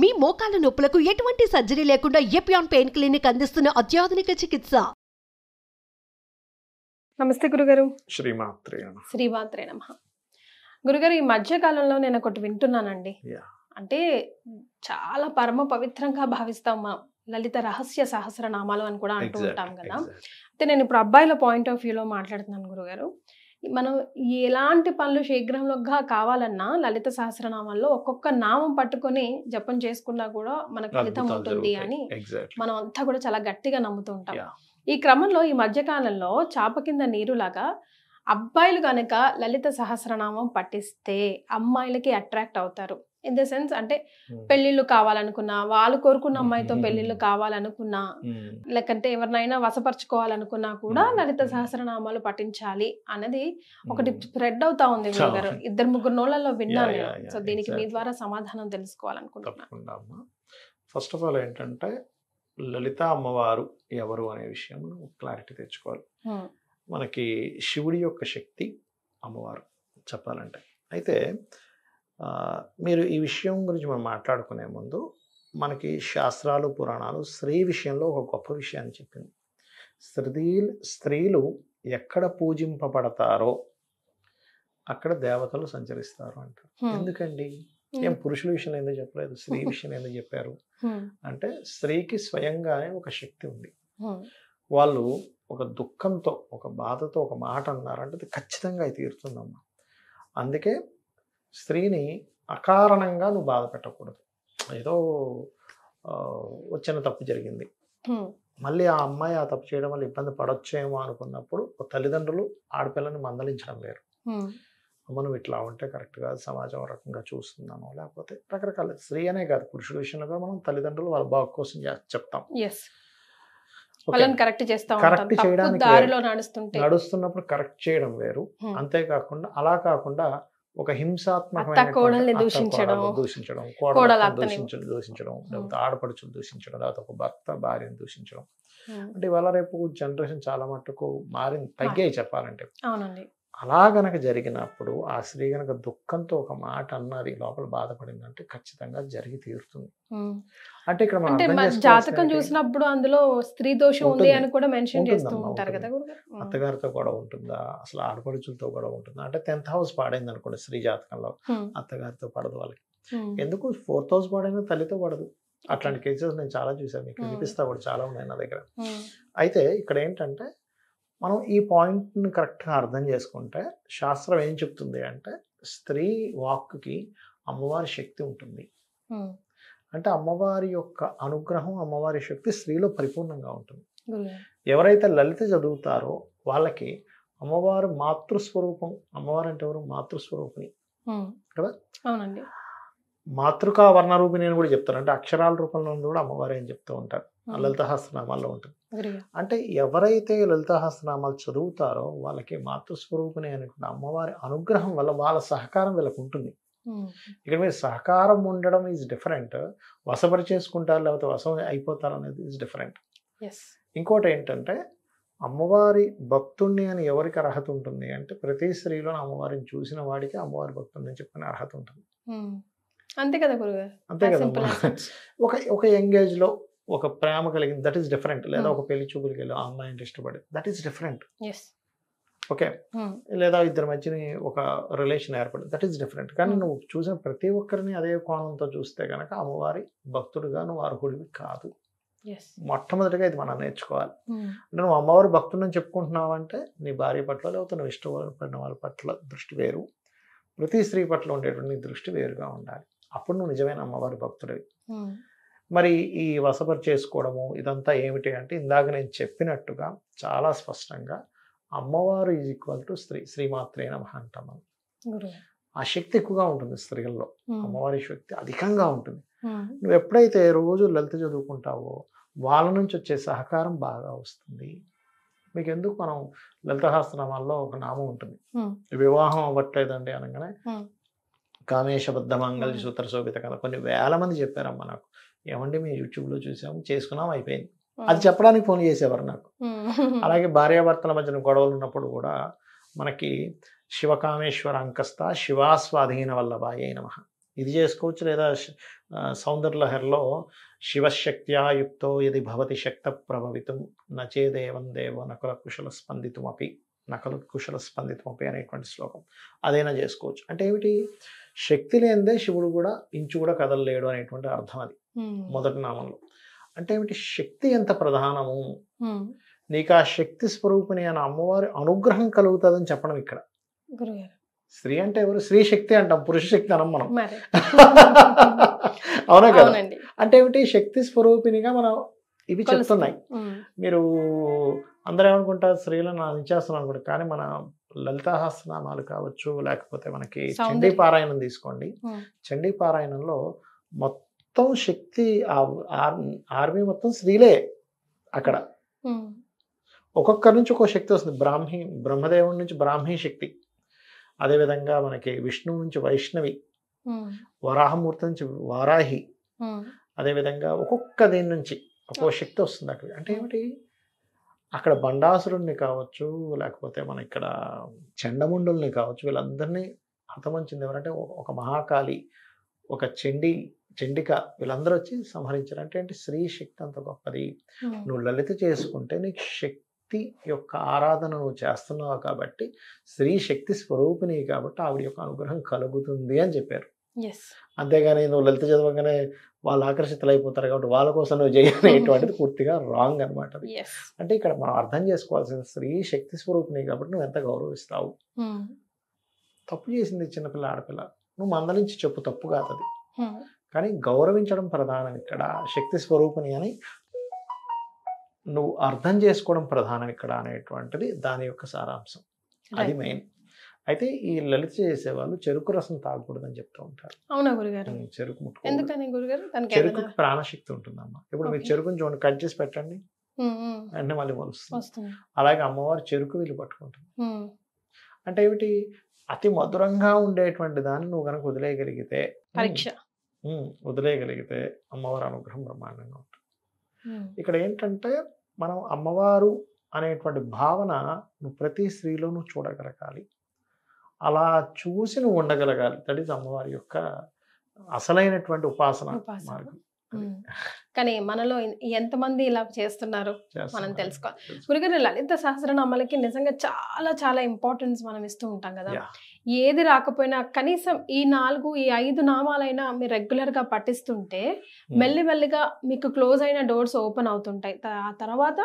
మీ మోకాల నొప్పులకు ఎటువంటి సర్జరీ లేకుండా ఎపియాన్ పెయిన్ క్లినిక్ అందిస్తున్న అత్యాధునిక చికిత్స. నమస్తే గురుగారు. శ్రీమాత్రే నమః. గురుగారు, ఈ మధ్య కాలంలో నేను ఒకటి వింటున్నానండి. అంటే చాలా పరమ పవిత్రంగా భావిస్తాం మా లలిత రహస్య సహస్రనామాలు అని కూడా అంటూ ఉంటాం కదా. అయితే నేను ఇప్పుడు అబ్బాయిల పాయింట్ ఆఫ్ వ్యూలో మాట్లాడుతున్నాను గురుగారు. మనం ఎలాంటి పనులు శీఘ్రంగా కావాలన్నా లలిత సహస్రనామాల్లో ఒక్కొక్క నామం పట్టుకొని జపం చేసుకున్నా కూడా మనకు ఫలితం ఉంటుంది అని మనం అంతా కూడా చాలా గట్టిగా నమ్ముతూ ఉంటాం. ఈ క్రమంలో ఈ మధ్యకాలంలో చాప కింద నీరులాగా అబ్బాయిలు కనుక లలిత సహస్రనామం పఠిస్తే అమ్మాయిలకి అట్రాక్ట్ అవుతారు. ఇన్ ద సెన్స్ అంటే పెళ్లిళ్ళు కావాలనుకున్నా, వాళ్ళు కోరుకున్న అమ్మాయితో పెళ్లిళ్ళు కావాలనుకున్నా, లేకంటే ఎవరినైనా వశపరచుకోవాలనుకున్నా కూడా లలిత సహస్రనామాలు పఠించాలి అన్నది ఒకటి స్ప్రెడ్ అవుతా ఉంది గురుగారు. 2-3 నోళ్లలో విన్నాను. సో దీనికి మీ ద్వారా సమాధానం తెలుసుకోవాలనుకుంటున్నాను. ఫస్ట్ ఆఫ్ ఆల్ ఏంటంటే లలిత అమ్మవారు ఎవరు అనే విషయం క్లారిటీ తెచ్చుకోవాలి. మనకి శివుడి యొక్క శక్తి అమ్మవారు చెప్పాలంటే. అయితే మీరు ఈ విషయం గురించి మనం మాట్లాడుకునే ముందు మనకి శాస్త్రాలు పురాణాలు స్త్రీ విషయంలో ఒక గొప్ప విషయాన్ని చెప్పింది. స్త్రీలు ఎక్కడ పూజింపబడతారో అక్కడ దేవతలు సంచరిస్తారు అంటారు. ఎందుకండి? ఏం పురుషుల విషయంలో ఎందుకు చెప్పలేదు, స్త్రీ విషయంలో ఎందుకు చెప్పారు అంటే స్త్రీకి స్వయంగానే ఒక శక్తి ఉంది. వాళ్ళు ఒక దుఃఖంతో ఒక బాధతో ఒక మాట అన్నారంటే అది ఖచ్చితంగా అది తీరుతుందమ్మా. అందుకే స్త్రీని అకారణంగా నువ్వు బాధ పెట్టకూడదు. ఏదో వచ్చిన తప్పు జరిగింది, మళ్ళీ ఆ అమ్మాయి ఆ తప్పు చేయడం వల్ల ఇబ్బంది పడొచ్చేమో అనుకున్నప్పుడు తల్లిదండ్రులు ఆడపిల్లని మందలించడం వేరు. అమ్మ నువ్వు ఇట్లా ఉంటే కరెక్ట్గా సమాజం రకంగా చూస్తున్నాను, లేకపోతే రకరకాల స్త్రీ అనే కాదు పురుషుల విషయంలో కూడా మనం తల్లిదండ్రులు వాళ్ళ బాగు కోసం చెప్తాం. కరెక్ట్ చేయడానికి నడుస్తున్నప్పుడు కరెక్ట్ చేయడం వేరు. అంతేకాకుండా అలా కాకుండా ఒక హింసాత్మకమైన దూషించడం, లేకపోతే ఆడపడుచులు దూషించడం, లేకపోతే ఒక భర్త భార్యను దూషించడం. అంటే ఇవాళ రేపు జనరేషన్ చాలా మట్టుకు మారింది, తగ్గాయి చెప్పాలంటే. అలా గనక జరిగినప్పుడు ఆ స్త్రీ గనక దుఃఖంతో ఒక మాట అన్నది లోపల బాధపడిందంటే ఖచ్చితంగా జరిగి తీరుతుంది. అంటే ఇక్కడ మనం జాతకం చూసినప్పుడు అందులో స్త్రీ దోషం ఉంది అని కూడా మెన్షన్ చేస్తూ ఉంటారు కదా. అత్తగారితో గొడవ ఉంటుందా, అసలు ఆడపడుచులతో గొడవ ఉంటుందా? అంటే 10th హౌస్ పాడైంది అనుకోండి స్త్రీ జాతకంలో, అత్తగారితో పడదు వాళ్ళకి. ఎందుకు 4th హౌస్ పాడైనా తల్లితో పడదు. అట్లాంటి కేసెస్ నేను చాలా చూసాను, మీకు వినిపిస్తా కూడా చాలా ఉన్నాయి నా దగ్గర. అయితే ఇక్కడ ఏంటంటే మనం ఈ పాయింట్ని కరెక్ట్గా అర్థం చేసుకుంటే శాస్త్రం ఏం చెప్తుంది అంటే స్త్రీ వాక్కి అమ్మవారి శక్తి ఉంటుంది. అంటే అమ్మవారి యొక్క అనుగ్రహం, అమ్మవారి శక్తి స్త్రీలో పరిపూర్ణంగా ఉంటుంది. ఎవరైతే లలిత చదువుతారో వాళ్ళకి అమ్మవారు మాతృస్వరూపం. అమ్మవారు అంటే ఎవరు? మాతృస్వరూపిణి కదా. అవునండి. మాతృకా వర్ణరూపిణి అని కూడా చెప్తారు. అంటే అక్షరాల రూపంలో కూడా అమ్మవారు ఏం చెప్తూ ఉంటారు, లలితహాస్త్రనామాల్లో ఉంటుంది. అంటే ఎవరైతే లలితహాస్త్రనామాలు చదువుతారో వాళ్ళకి మాతృస్వరూపిణి అనుకున్న అమ్మవారి అనుగ్రహం వల్ల వాళ్ళ సహకారం వీళ్ళకు ఉంటుంది. ఇక్కడ మీరు సహకారం ఉండడం ఈజ్ డిఫరెంట్, వశపరి చేసుకుంటారు లేకపోతే వశం అయిపోతారు అనేది ఈజ్ డిఫరెంట్. ఇంకోటి ఏంటంటే అమ్మవారి భక్తుణ్ణి అని ఎవరికి అర్హత ఉంటుంది అంటే ప్రతి స్త్రీలో అమ్మవారిని చూసిన వాడికి అమ్మవారి భక్తుడిని చెప్పుకునే అర్హత ఉంటుంది. అంతే కదా గురుగారు. అంతే కదా. ఒక యంగేజ్ లో ఒక ప్రేమ కలిగింది, దట్ ఈస్ డిఫరెంట్. లేదా ఒక పెళ్లి చూపులకి వెళ్ళి ఆ అమ్మాయి అంటే ఇష్టపడి, దట్ ఈస్ డిఫరెంట్. ఓకే. లేదా ఇద్దరి మధ్యని ఒక రిలేషన్ ఏర్పడి, దట్ ఈస్ డిఫరెంట్. కానీ నువ్వు చూసిన ప్రతి ఒక్కరిని అదే కోణంతో చూస్తే కనుక అమ్మవారి భక్తుడిగా నువ్వు అర్హుడివి కాదు. మొట్టమొదటిగా ఇది మనం నేర్చుకోవాలి. అంటే నువ్వు అమ్మవారి భక్తుడిని చెప్పుకుంటున్నావు అంటే నీ భార్య పట్ల లేకపోతే నువ్వు ఇష్టపడిన వాళ్ళ పట్ల దృష్టి వేరు, ప్రతి స్త్రీ పట్ల ఉండేటువంటి దృష్టి వేరుగా ఉండాలి. అప్పుడు నువ్వు నిజమైన అమ్మవారి భక్తుడివి. మరి ఈ వశపరి చేసుకోవడము ఇదంతా ఏమిటి అంటే ఇందాక నేను చెప్పినట్టుగా చాలా స్పష్టంగా అమ్మవారు ఈజ్ ఈక్వల్ టు స్త్రీ. శ్రీమాత్రే నమః అంటాం మనం. ఆ శక్తి ఎక్కువగా ఉంటుంది స్త్రీల్లో, అమ్మవారి శక్తి అధికంగా ఉంటుంది. నువ్వు ఎప్పుడైతే రోజు లలిత చదువుకుంటావో వాళ్ళ నుంచి వచ్చే సహకారం బాగా వస్తుంది. మీకు ఎందుకు మనం లలితహాస్త్రనామాల్లో ఒక నామం ఉంటుంది, వివాహం అవ్వట్లేదండి అనగానే కామేశబద్ధ మంగళ సూత్ర శోభిత కదా. కొన్ని వేల మంది చెప్పారమ్మా నాకు, ఏమండి మేము యూట్యూబ్లో చూసాము, చేసుకున్నాం, అయిపోయింది. అది చెప్పడానికి ఫోన్ చేసేవారు నాకు. అలాగే భార్యాభర్తల మధ్యన గొడవలు ఉన్నప్పుడు కూడా మనకి శివకామేశ్వర అంకస్త శివాస్వాధీన వల్లభాయ నమః ఇది చేసుకోవచ్చు. లేదా సౌందర్యలహరిలో శివశక్త్యా యుక్తో యది భవతి శక్త ప్రభవితం నచేదేవం దేవో నకుల కుశల స్పందితుమపి అనేటువంటి శ్లోకం అదైనా చేసుకోవచ్చు. అంటే ఏమిటి, శక్తి లేనిదే శివుడు కూడా ఇంచు కూడా కదలలేడు అనేటువంటి అర్థం అది మొదటి నామంలో. అంటే ఏమిటి, శక్తి ఎంత ప్రధానము, నీకు ఆ శక్తి స్వరూపిణి అని అమ్మవారి అనుగ్రహం కలుగుతుందని చెప్పడం ఇక్కడ. స్త్రీ అంటే ఎవరు, స్త్రీ శక్తి అంటాం, పురుష శక్తి అనం మనం. అవునా కదా? అంటే ఏమిటి, శక్తి స్వరూపిణిగా మనం ఇవి చెప్తున్నాయి. మీరు అందరూ ఏమనుకుంటారు, స్త్రీలను నిచ్చేస్తున్నాం అనుకుంటారు, కానీ మన లలితాసహస్రనామాలు కావచ్చు, లేకపోతే మనకి చండీ పారాయణం తీసుకోండి. చండీ పారాయణంలో మొత్తం శక్తి ఆర్మీ మొత్తం స్త్రీలే అక్కడ. ఒక్కొక్కరి నుంచి ఒక్కొక్క శక్తి వస్తుంది. బ్రహ్మదేవుడి నుంచి బ్రాహ్మీ శక్తి, అదేవిధంగా మనకి విష్ణువు నుంచి వైష్ణవి, వరాహమూర్తి నుంచి వారాహి, అదేవిధంగా ఒక్కొక్క దీని నుంచి ఒక్కొక్క శక్తి వస్తుంది అక్కడ. అంటే ఏమిటి, అక్కడ బండాసురుణ్ణి కావచ్చు, లేకపోతే మన ఇక్కడ చండముండుల్ని కావచ్చు, వీళ్ళందరినీ హతమంచింది ఎవరంటే ఒక మహాకాళి, ఒక చండిక, వీళ్ళందరూ వచ్చి సంహరించారు. అంటే ఏంటి, స్త్రీ శక్తి అంత గొప్పది. నువ్వు లలిత చేసుకుంటే నీకు శక్తి యొక్క ఆరాధన నువ్వు చేస్తున్నావు కాబట్టి, స్త్రీ శక్తి స్వరూపిణి కాబట్టి ఆవిడ యొక్క అనుగ్రహం కలుగుతుంది అని చెప్పారు. అంతేగాని నువ్వు లలిత చదవగానే వాళ్ళు ఆకర్షితులైపోతారు కాబట్టి వాళ్ళ కోసం నువ్వు చేయనేటువంటిది పూర్తిగా రాంగ్ అనమాట. అంటే ఇక్కడ మనం అర్థం చేసుకోవాల్సిన, స్త్రీ శక్తి స్వరూపిణి కాబట్టి నువ్వు ఎంత గౌరవిస్తావు. తప్పు చేసింది చిన్నపిల్ల ఆడపిల్ల, నువ్వు మందలించి చెప్పు, తప్పు కాదు అది, కానీ గౌరవించడం ప్రధానం ఇక్కడ. శక్తి స్వరూపిణి అని నువ్వు అర్థం చేసుకోవడం ప్రధానం ఇక్కడ అనేటువంటిది దాని యొక్క సారాంశం, అది మెయిన్. అయితే ఈ లలిత చేసేవాళ్ళు చెరుకు రసం తాగకూడదని చెప్తూ ఉంటారు. అవునా గురుగారు? చెరుకు ఎందుకని గురుగారు? చెరుకు ప్రాణశక్తి ఉంటుందమ్మా. ఇప్పుడు మీరు చెరుకుని చూడండి, కట్ చేసి పెట్టండి, వెంటనే మళ్ళీ మొలుస్తుంది. అలాగే అమ్మవారు చెరుకు వీళ్ళు పట్టుకుంటుంది. అంటే ఏమిటి, అతి మధురంగా ఉండేటువంటి దాన్ని నువ్వు కనుక వదిలేయగలిగితే అమ్మవారి అనుగ్రహం బ్రహ్మాండంగా ఉంటుంది. ఇక్కడ ఏంటంటే మనం అమ్మవారు అనేటువంటి భావన నువ్వు ప్రతి స్త్రీలో నువ్వు చూడగలగాలి, అలా చూసి నువ్వు ఉండగలగాలి. దట్ ఈస్ అమ్మవారి యొక్క అసలైనటువంటి ఉపాసన మార్గం. కానీ మనలో ఎంతమంది ఇలా చేస్తున్నారు మనం తెలుసుకోవాలి. గురుగారు, లలిత సహస్రనామాలకి నిజంగా చాలా చాలా ఇంపార్టెన్స్ మనం ఇస్తూ ఉంటాం కదా. ఏది రాకపోయినా కనీసం ఈ 5 నామాలైనా మీరు రెగ్యులర్ గా పఠిస్తుంటే మెల్లిమెల్లిగా మీకు క్లోజ్ అయిన డోర్స్ ఓపెన్ అవుతుంటాయి. ఆ తర్వాత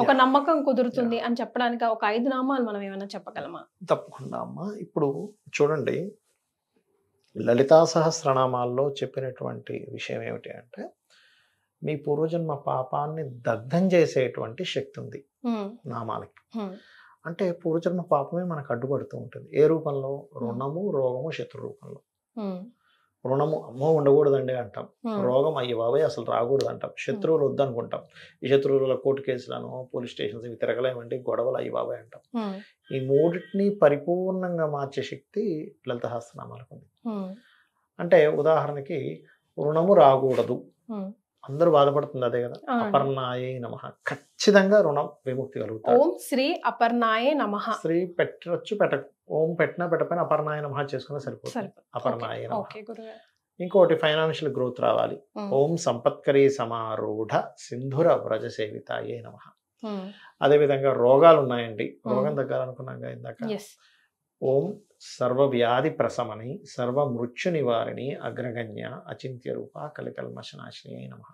ఒక నమ్మకం కుదురుతుంది అని చెప్పడానికి ఒక 5 నామాలు మనం ఏమైనా చెప్పగలమా? తప్పకుండా అమ్మా. ఇప్పుడు చూడండి, లలితా సహస్రనామాల్లో చెప్పినటువంటి విషయం ఏమిటి అంటే, మీ పూర్వజన్మ పాపాన్ని దగ్ధం చేసేటువంటి శక్తి ఉంది నామాలకి. అంటే పూర్వజన్మ పాపమే మనకు అడ్డుపడుతూ ఉంటుంది. ఏ రూపంలో? రుణము, రోగము, శత్రు రూపంలో. రుణము అమ్మో ఉండకూడదండి అంటాం, రోగం అయ్యి బాబాయ్ అసలు రాకూడదు అంటాం, శత్రువులు వద్దనుకుంటాం, ఈ శత్రువుల కోర్టు కేసులను, పోలీస్ స్టేషన్స్ ఇవి తిరగలేమంటే గొడవలు అయ్యి బాబాయ్ అంటాం. ఈ మూడింటిని పరిపూర్ణంగా మార్చే శక్తి లలిత సహస్రనామాలకు ఉంది. అంటే ఉదాహరణకి రుణము రాకూడదు, అందరూ బాధపడుతుంది అదే కదా, అపర్ణాయే నమః, ఖచ్చితంగా రుణం విముక్తి కలుగుతారు. ఓం శ్రీ అపర్ణాయే నమః. శ్రీ పెట్టచ్చు, ఓం పెట్టినా పెట్టకపోయినా అపర్ణాయ నమః చేసుకున్నా సరిపోతుంది. అపర్ణాయ నమః. ఇంకోటి ఫైనాన్షియల్ గ్రోత్ రావాలి, ఓం సంపత్కరీ సమారూఢ సింధుర వ్రజ సేవితాయే నమః. అదేవిధంగా రోగాలు ఉన్నాయండి, రోగం తగ్గాలనుకున్నాం ఇందాక, ఓం సర్వవ్యాధి ప్రశమని సర్వ మృత్యు నివారిణి అగ్రగణ్య అచింత్య రూప కలికల్మశనాశిని అయి నమః.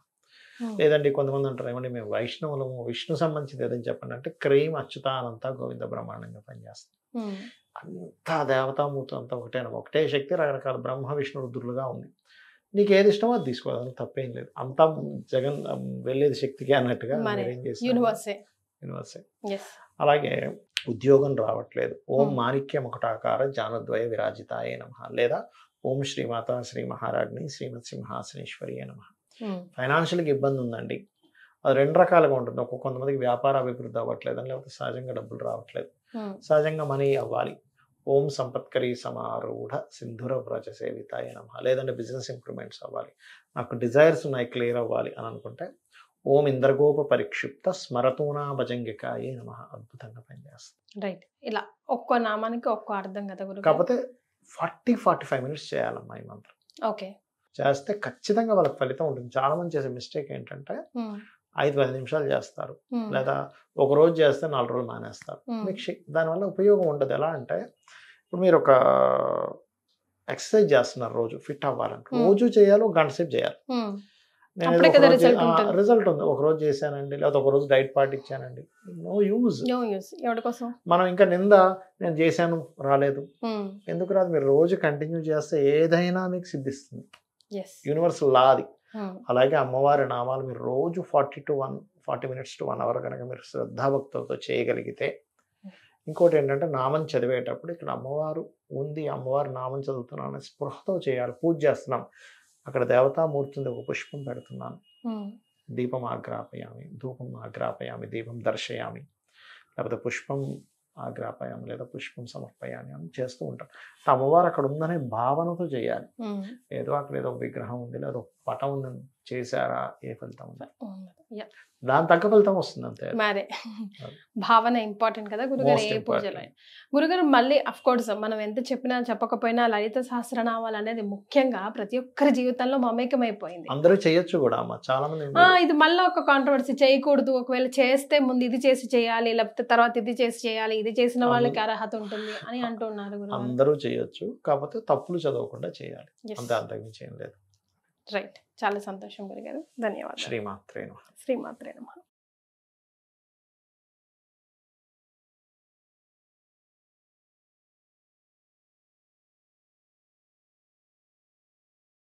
లేదండి కొంతమంది అంటారు, ఏమంటే మేము వైష్ణవులము, విష్ణు సంబంధించింది ఏదని చెప్పండి అంటే, క్రీమ్ అచ్యుతానంత గోవింద బ్రహ్మాండంగా పనిచేస్తుంది. అంతా దేవతామూర్తి అంతా ఒకటే శక్తి, రకరకాల బ్రహ్మ విష్ణు రుద్రులుగా ఉంది. నీకు ఏది ఇష్టమో అది తీసుకోవాలి, తప్పేం లేదు. అంతా జగన్ వెళ్ళేది శక్తికి అన్నట్టుగా యూనివర్సే. అలాగే ఉద్యోగం రావట్లేదు, ఓం మాణిక్యం ఒకటాకార జానద్వయ విరాజితాయే నమః, లేదా ఓం శ్రీమాత శ్రీ మహారాజ్ని శ్రీమత్ సింహాసనేశ్వరి నమః. ఫైనాన్షియల్గా ఇబ్బంది ఉందండి, అది 2 రకాలుగా ఉంటుంది. కొంతమందికి వ్యాపార అభివృద్ధి అవ్వట్లేదని, లేకపోతే సహజంగా డబ్బులు రావట్లేదు, సహజంగా మనీ అవ్వాలి, ఓం సంపత్కరీ సమారూఢ సింధుర వ్రజ సేవితాయ నమః. లేదంటే బిజినెస్ ఇంప్రూవ్మెంట్స్ అవ్వాలి, నాకు డిజైర్స్ ఉన్నాయి క్లియర్ అవ్వాలి అని అనుకుంటే, ఓం ఇంద్రగోప పరిక్షిప్త స్మరతూనా భజంగికాయే నమః. అద్భుతంగా పనిచేస్తుంది. రైట్, ఇలా ఒక్కో నామానికి ఒక్కో అర్థం కదా గురు. కాకపోతే 40-45 minutes చేయాలమ్మా ఈ మంత్రం. ఓకే. చేస్తే ఖచ్చితంగా వాళ్ళకి ఫలితం ఉంటుంది. చాలా మంది చేసే మిస్టేక్ ఏంటంటే 5-10 నిమిషాలు చేస్తారు, లేదా ఒక రోజు చేస్తే 4 రోజులు మానేస్తారు. మీకు దానివల్ల ఉపయోగం ఉండదు. ఎలా అంటే ఇప్పుడు మీరు ఒక ఎక్సర్సైజ్ చేస్తున్నారు, రోజు ఫిట్ అవ్వాలంటే రోజు చేయాలి, ఒక గంట సేపు చేయాలి. అప్పుడే కదా రిజల్ట్ ఉంటుంది. రిజల్ట్ ఉంది. ఒక రోజు చేశానండి, లేదా ఒక రోజు డైట్ పాటించానండి, నో యూజ్. ఎవరి కోసం? మనం ఇంకా నేను చేశాను రాలేదు, ఎందుకు రాదు? మీరు రోజు కంటిన్యూ చేస్తే ఏదైనా మీకు సిద్ధిస్తుంది. యూనివర్సల్ లా అది. అలాగే అమ్మవారి నామాలు మీరు రోజు 40 minutes to 1 hour కనుక మీరు శ్రద్ధాభక్తులతో చేయగలిగితే, ఇంకోటి ఏంటంటే నామం చదివేటప్పుడు ఇక్కడ అమ్మవారు ఉంది, అమ్మవారి నామం చదువుతున్నాను అనే స్పృహతో చేయాలి. పూజ చేస్తున్నాం, అక్కడ దేవతామూర్తి ఉంది, ఒక పుష్పం పెడుతున్నాను, దీపం ఆగ్రాపయామి, ధూపం ఆగ్రాపయామి, దీపం దర్శయామి, లేకపోతే పుష్పం ఆగ్రాపయామి, లేదా పుష్పం సమర్పయామి అని చేస్తూ ఉంటాం. అమ్మవారు అక్కడ ఉందనే భావనతో చేయాలి. ఏదో అక్కడ ఏదో విగ్రహం ఉంది, లేదా ఒక పటం ఉందని చేశారా, ఏ ఫలితం ఉంది? దాని తగ్గ ఫలితం వస్తుంది అంతే. మరే భావన ఇంపార్టెంట్ కదా గురుగారు, ఏ పూజలో. గురుగారు మళ్ళీ అఫ్ కోర్స్ మనం ఎంత చెప్పినా చెప్పకపోయినా లలిత సహస్రనామాలు అనేది ముఖ్యంగా ప్రతి ఒక్కరి జీవితంలో మమేకమైపోయింది. అందరూ చేయొచ్చు కూడా అమ్మ, చాలా మంది. ఇది మళ్ళీ ఒక కాంట్రవర్సీ, చేయకూడదు, ఒకవేళ చేస్తే ముందు ఇది చేసి చేయాలి, లేకపోతే తర్వాత ఇది చేసి చేయాలి, ఇది చేసిన వాళ్ళకి అర్హత ఉంటుంది అని అంటున్నారు. అందరూ చేయొచ్చు, కాకపోతే తప్పులు చదవకుండా చేయాలి, అంతే, అంతకుమించి ఏం లేదు. రైట్. చాలా సంతోషం గురుగారు, ధన్యవాదాలు. శ్రీమాత్రే నమః. శ్రీమాత్రే నమః.